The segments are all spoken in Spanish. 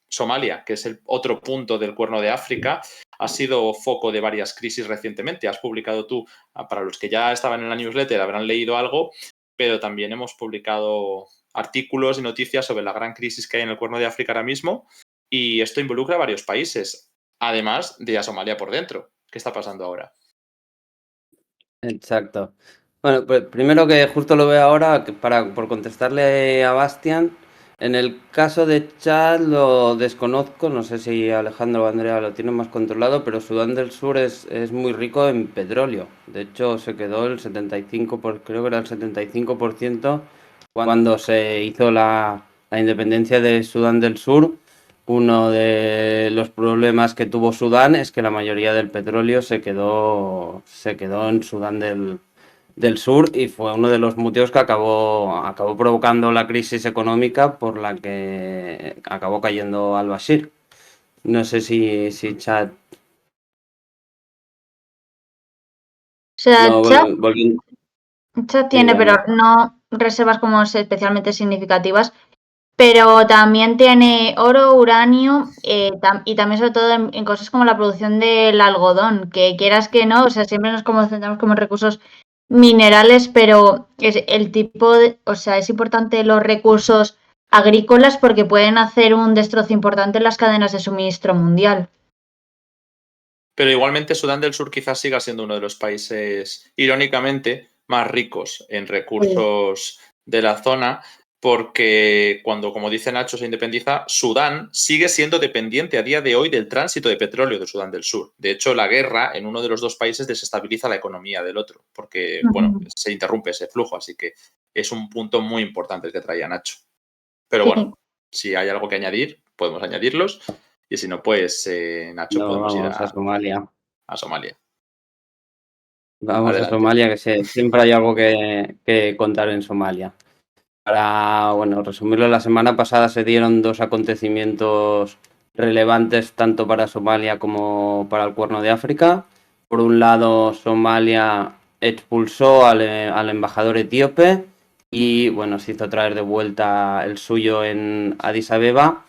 Somalia, que es el otro punto del Cuerno de África, ha sido foco de varias crisis recientemente. Has publicado tú, para los que ya estaban en la newsletter habrán leído algo, pero también hemos publicado artículos y noticias sobre la gran crisis que hay en el Cuerno de África ahora mismo, y esto involucra a varios países, además de a Somalia por dentro. ¿Qué está pasando ahora? Exacto. Bueno, pues primero que justo lo veo ahora, por contestarle a Bastian, en el caso de Chad lo desconozco, no sé si Alejandro o Andrea lo tienen más controlado, pero Sudán del Sur es muy rico en petróleo. De hecho, se quedó el 75, creo que era el 75% cuando se hizo la independencia de Sudán del Sur. Uno de los problemas que tuvo Sudán es que la mayoría del petróleo se quedó en Sudán del Sur, y fue uno de los motivos que acabó provocando la crisis económica por la que acabó cayendo al-Bashir. No sé si Chad... O sea, No, Chad sí, tiene, pero no reservas como especialmente significativas, pero también tiene oro, uranio, y también sobre todo en cosas como la producción del algodón, que quieras que no, o sea, siempre nos concentramos como en recursos minerales, pero es el tipo de, o sea, es importante los recursos agrícolas porque pueden hacer un destrozo importante en las cadenas de suministro mundial. Pero igualmente Sudán del Sur quizás siga siendo uno de los países, irónicamente, más ricos en recursos de la zona, porque cuando, como dice Nacho, se independiza, Sudán sigue siendo dependiente a día de hoy del tránsito de petróleo de Sudán del Sur. De hecho, la guerra en uno de los dos países desestabiliza la economía del otro, porque, bueno, se interrumpe ese flujo, así que es un punto muy importante el que traía Nacho. Pero Sí. bueno, si hay algo que añadir, podemos añadirlos. Y si no, pues, Nacho, podemos ir vamos a Somalia. a Somalia. Vamos a Adelante. Somalia, que siempre hay algo que contar en Somalia. Para, bueno, resumirlo, la semana pasada se dieron dos acontecimientos relevantes tanto para Somalia como para el Cuerno de África. Por un lado, Somalia expulsó al embajador etíope y, bueno, se hizo traer de vuelta el suyo en Addis Abeba,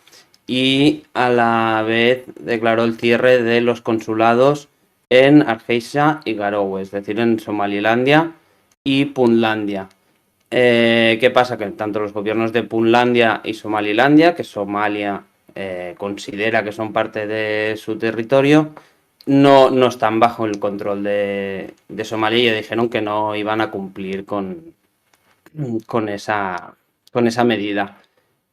y a la vez declaró el cierre de los consulados en Hargeisa y Garowe, es decir, en Somalilandia y Puntlandia. ¿Qué pasa? Que tanto los gobiernos de Puntlandia y Somalilandia, que Somalia considera que son parte de su territorio, no están bajo el control de Somalia, y dijeron que no iban a cumplir con esa medida.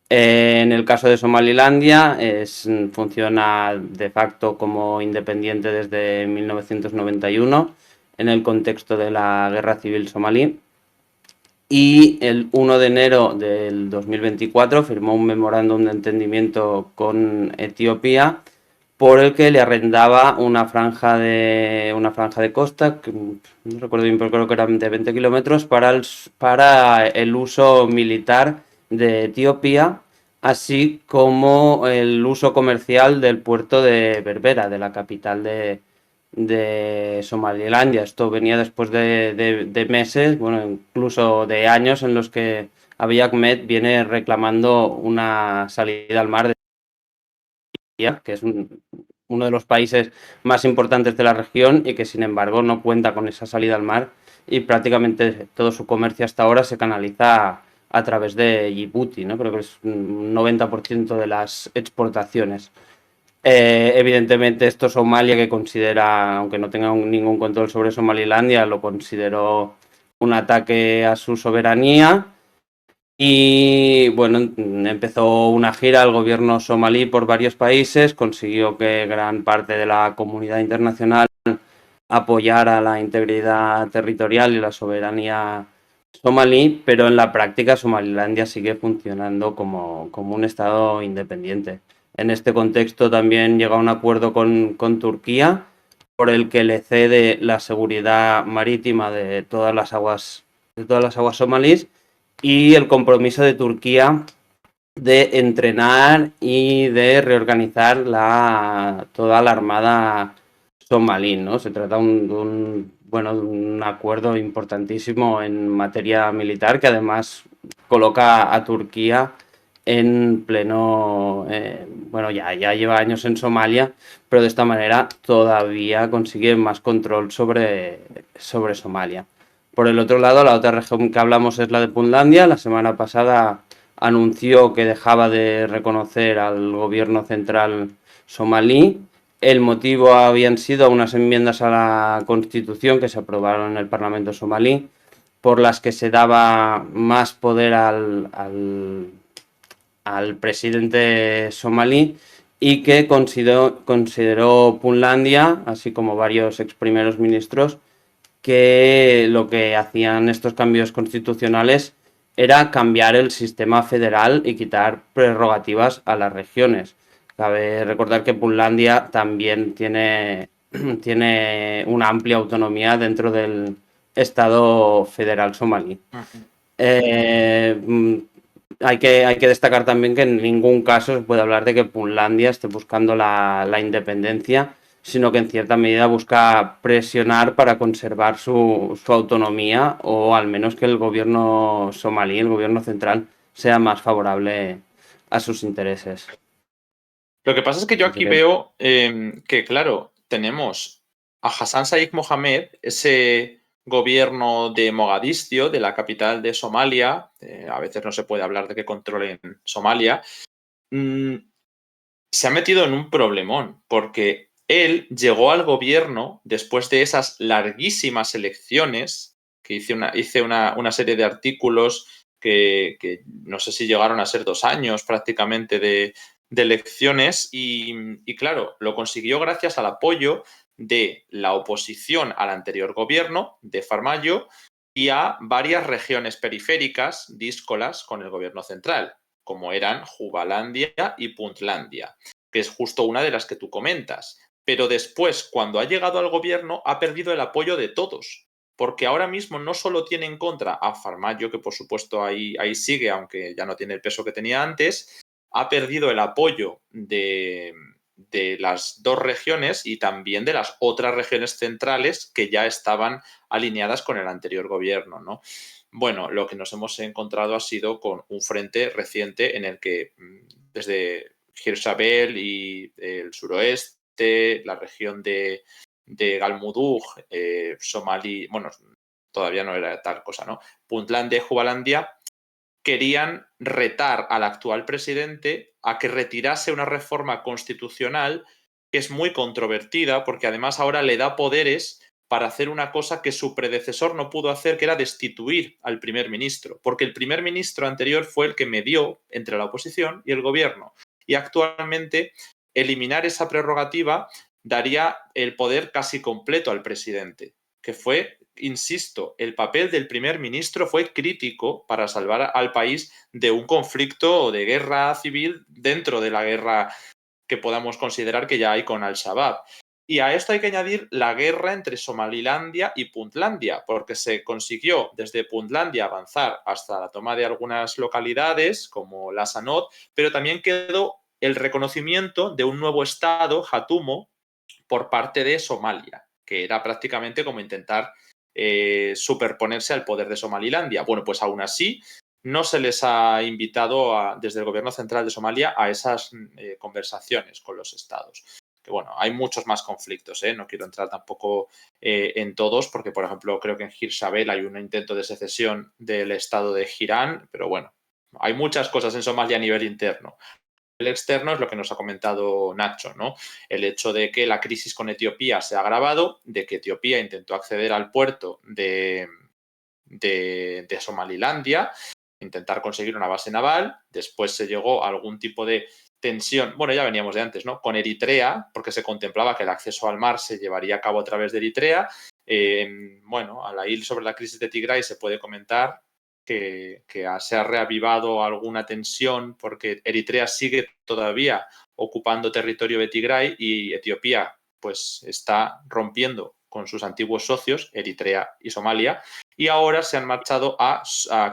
En el caso de Somalilandia, funciona de facto como independiente desde 1991 en el contexto de la Guerra Civil Somalí, y el 1 de enero del 2024 firmó un memorándum de entendimiento con Etiopía por el que le arrendaba una franja de costa, que no recuerdo bien, pero creo que eran de 20 kilómetros, para el uso militar de Etiopía, así como el uso comercial del puerto de Berbera, de la capital de Somalilandia. Esto venía después de meses, bueno, incluso de años, en los que Abiy Ahmed viene reclamando una salida al mar de Etiopía, que es uno de los países más importantes de la región y que, sin embargo, no cuenta con esa salida al mar, y prácticamente todo su comercio hasta ahora se canaliza a través de Djibouti, ¿no? Creo que es un 90% de las exportaciones. Evidentemente esto Somalia, que considera, aunque no tenga ningún control sobre Somalilandia, lo consideró un ataque a su soberanía, y bueno, empezó una gira al gobierno somalí por varios países, consiguió que gran parte de la comunidad internacional apoyara la integridad territorial y la soberanía somalí, pero en la práctica Somalilandia sigue funcionando como un estado independiente. En este contexto también llega a un acuerdo con Turquía, por el que le cede la seguridad marítima de todas las aguas somalíes, y el compromiso de Turquía de entrenar y de reorganizar toda la armada somalí, ¿no? Se trata de un acuerdo importantísimo en materia militar, que además coloca a Turquía en pleno, bueno, ya lleva años en Somalia, pero de esta manera todavía consigue más control sobre Somalia. Por el otro lado, la otra región que hablamos es la de Puntlandia. La semana pasada anunció que dejaba de reconocer al gobierno central somalí. El motivo habían sido unas enmiendas a la Constitución que se aprobaron en el Parlamento somalí, por las que se daba más poder al presidente somalí y que consideró Puntlandia, así como varios ex primeros ministros, que lo que hacían estos cambios constitucionales era cambiar el sistema federal y quitar prerrogativas a las regiones. Cabe recordar que Puntlandia también tiene una amplia autonomía dentro del Estado federal somalí. Hay que destacar también que en ningún caso se puede hablar de que Puntlandia esté buscando la independencia, sino que en cierta medida busca presionar para conservar su autonomía, o al menos que el gobierno somalí, el gobierno central, sea más favorable a sus intereses. Lo que pasa es que yo aquí veo que, claro, tenemos a Hassan Sheikh Mohammed, ese gobierno de Mogadiscio, de la capital de Somalia, a veces no se puede hablar de que controlen Somalia, se ha metido en un problemón, porque él llegó al gobierno después de esas larguísimas elecciones, que hice una serie de artículos que no sé si llegaron a ser 2 años prácticamente de elecciones, y claro, lo consiguió gracias al apoyo de la oposición al anterior gobierno de Farmayo y a varias regiones periféricas díscolas con el gobierno central, como eran Jubalandia y Puntlandia, que es justo una de las que tú comentas. Pero después, cuando ha llegado al gobierno, ha perdido el apoyo de todos, porque ahora mismo no solo tiene en contra a Farmayo, que por supuesto ahí sigue, aunque ya no tiene el peso que tenía antes, ha perdido el apoyo de las 2 regiones y también de las otras regiones centrales que ya estaban alineadas con el anterior gobierno, ¿no? Bueno, lo que nos hemos encontrado ha sido con un frente reciente en el que desde Hirshabelle y el suroeste, la región de Galmudug, Somalí, bueno, todavía no era tal cosa, ¿no? Puntlandia y Jubalandia querían retar al actual presidente a que retirase una reforma constitucional que es muy controvertida, porque además ahora le da poderes para hacer una cosa que su predecesor no pudo hacer, que era destituir al primer ministro, porque el primer ministro anterior fue el que medió entre la oposición y el gobierno. Y actualmente eliminar esa prerrogativa daría el poder casi completo al presidente, que fue, insisto, el papel del primer ministro fue crítico para salvar al país de un conflicto o de guerra civil dentro de la guerra que podamos considerar que ya hay con Al-Shabaab. Y a esto hay que añadir la guerra entre Somalilandia y Puntlandia, porque se consiguió desde Puntlandia avanzar hasta la toma de algunas localidades, como la Sanot, pero también quedó el reconocimiento de un nuevo estado, Hatumo, por parte de Somalia, que era prácticamente como intentar superponerse al poder de Somalilandia. Bueno, pues aún así no se les ha invitado desde el gobierno central de Somalia a esas conversaciones con los estados. Que bueno, hay muchos más conflictos, no quiero entrar tampoco en todos, porque por ejemplo creo que en Hirshabelle hay un intento de secesión del estado de Girán, pero bueno, hay muchas cosas en Somalia a nivel interno. El externo es lo que nos ha comentado Nacho, ¿no? El hecho de que la crisis con Etiopía se ha agravado, de que Etiopía intentó acceder al puerto de Somalilandia, intentar conseguir una base naval, después se llegó a algún tipo de tensión, bueno, ya veníamos de antes, ¿no? Con Eritrea, porque se contemplaba que el acceso al mar se llevaría a cabo a través de Eritrea. Bueno, al ir sobre la crisis de Tigray se puede comentar que se ha reavivado alguna tensión porque Eritrea sigue todavía ocupando territorio de Tigray y Etiopía pues está rompiendo con sus antiguos socios, Eritrea y Somalia, y ahora se han marchado a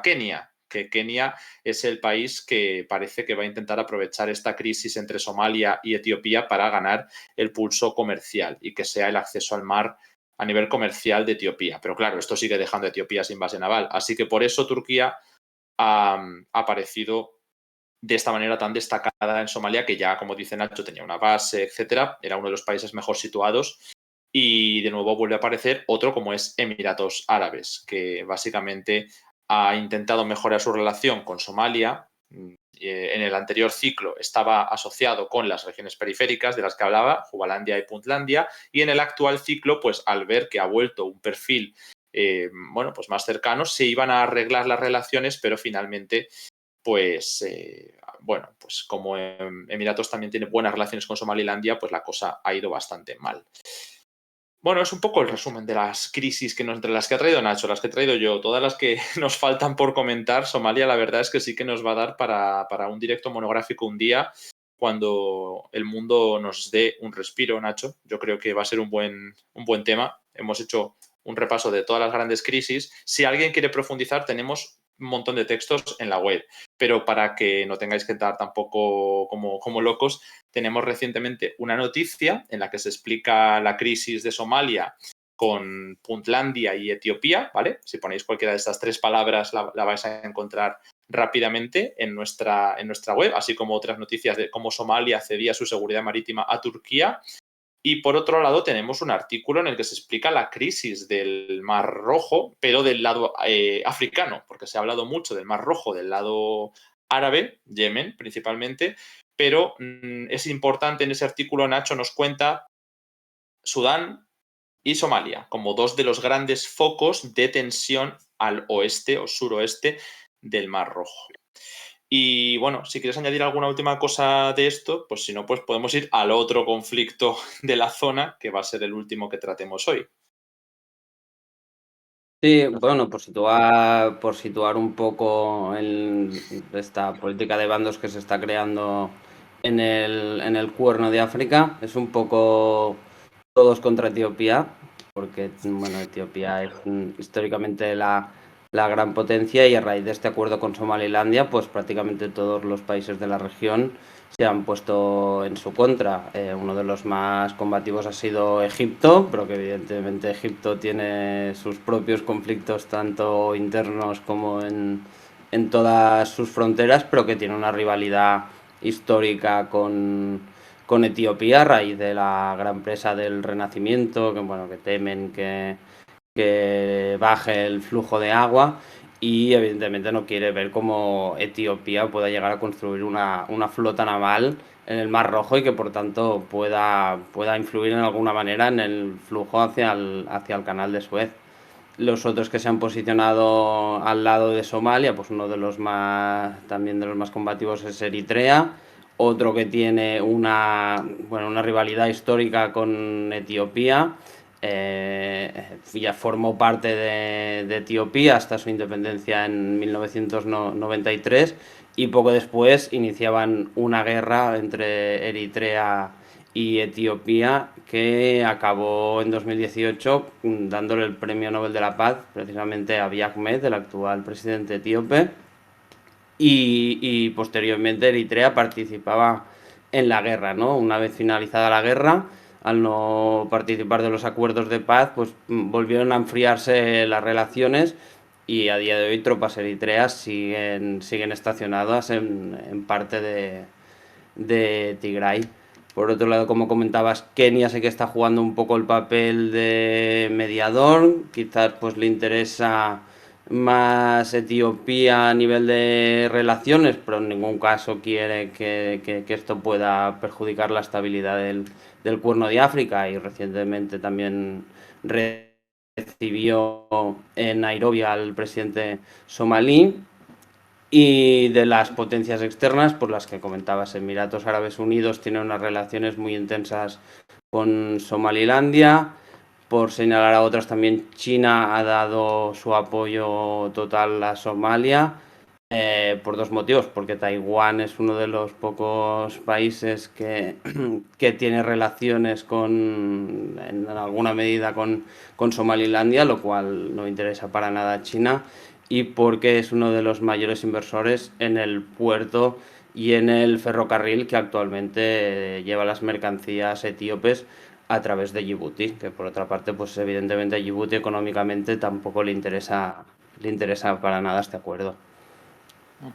Kenia, que Kenia es el país que parece que va a intentar aprovechar esta crisis entre Somalia y Etiopía para ganar el pulso comercial y que sea el acceso al mar a nivel comercial de Etiopía. Pero claro, esto sigue dejando a Etiopía sin base naval. Así que por eso Turquía ha parecido de esta manera tan destacada en Somalia, que ya, como dice Nacho, tenía una base, etcétera, era uno de los países mejor situados. Y de nuevo vuelve a aparecer otro como es Emiratos Árabes, que básicamente ha intentado mejorar su relación con Somalia. En el anterior ciclo estaba asociado con las regiones periféricas de las que hablaba, Jubalandia y Puntlandia, y en el actual ciclo, pues al ver que ha vuelto un perfil pues más cercano, se iban a arreglar las relaciones, pero finalmente pues como Emiratos también tiene buenas relaciones con Somalilandia, pues la cosa ha ido bastante mal. Bueno, es un poco el resumen de las crisis entre las que ha traído Nacho, las que he traído yo, todas las que nos faltan por comentar. Somalia, la verdad es que sí que nos va a dar para un directo monográfico un día, cuando el mundo nos dé un respiro, Nacho. Yo creo que va a ser un buen tema. Hemos hecho un repaso de todas las grandes crisis. Si alguien quiere profundizar, tenemos un montón de textos en la web, pero para que no tengáis que estar tampoco como locos, tenemos recientemente una noticia en la que se explica la crisis de Somalia con Puntlandia y Etiopía, ¿vale? Si ponéis cualquiera de estas tres palabras la vais a encontrar rápidamente en nuestra web, así como otras noticias de cómo Somalia cedía su seguridad marítima a Turquía. Y por otro lado tenemos un artículo en el que se explica la crisis del Mar Rojo, pero del lado africano, porque se ha hablado mucho del Mar Rojo del lado árabe, Yemen principalmente, pero es importante en ese artículo, Nacho nos cuenta Sudán y Somalia como dos de los grandes focos de tensión al oeste o suroeste del Mar Rojo. Y bueno, si quieres añadir alguna última cosa de esto, pues si no, pues podemos ir al otro conflicto de la zona, que va a ser el último que tratemos hoy. Sí, bueno, por situar un poco esta política de bandos que se está creando en el Cuerno de África, es un poco todos contra Etiopía, porque bueno, Etiopía es históricamente la gran potencia, y a raíz de este acuerdo con Somalilandia, pues prácticamente todos los países de la región se han puesto en su contra. Uno de los más combativos ha sido Egipto, pero que evidentemente Egipto tiene sus propios conflictos tanto internos como en todas sus fronteras, pero que tiene una rivalidad histórica con Etiopía a raíz de la gran presa del Renacimiento, que temen que baje el flujo de agua, y evidentemente no quiere ver cómo Etiopía pueda llegar a construir una flota naval en el Mar Rojo y que por tanto pueda influir en alguna manera en el flujo hacia el canal de Suez. Los otros que se han posicionado al lado de Somalia, pues uno de los más combativos es Eritrea, otro que tiene una rivalidad histórica con Etiopía. Ya formó parte de Etiopía hasta su independencia en 1993, y poco después iniciaban una guerra entre Eritrea y Etiopía que acabó en 2018 dándole el Premio Nobel de la Paz precisamente a Abiy Ahmed, el actual presidente etíope, y posteriormente Eritrea participaba en la guerra, ¿no? Una vez finalizada la guerra, al no participar de los acuerdos de paz, pues volvieron a enfriarse las relaciones, y a día de hoy tropas eritreas siguen estacionadas en parte de Tigray. Por otro lado, como comentabas, Kenia sé que está jugando un poco el papel de mediador. Quizás pues le interesa más Etiopía a nivel de relaciones, pero en ningún caso quiere que esto pueda perjudicar la estabilidad del Cuerno de África. Y recientemente también recibió en Nairobi al presidente somalí. Y de las potencias externas, por las que comentabas, Emiratos Árabes Unidos tiene unas relaciones muy intensas con Somalilandia. Por señalar a otras, también China ha dado su apoyo total a Somalia, por dos motivos: porque Taiwán es uno de los pocos países que tiene relaciones en alguna medida con Somalilandia, lo cual no interesa para nada a China, y porque es uno de los mayores inversores en el puerto y en el ferrocarril que actualmente lleva las mercancías etíopes a través de Djibouti, que por otra parte, pues evidentemente a Djibouti económicamente tampoco le interesa para nada este acuerdo.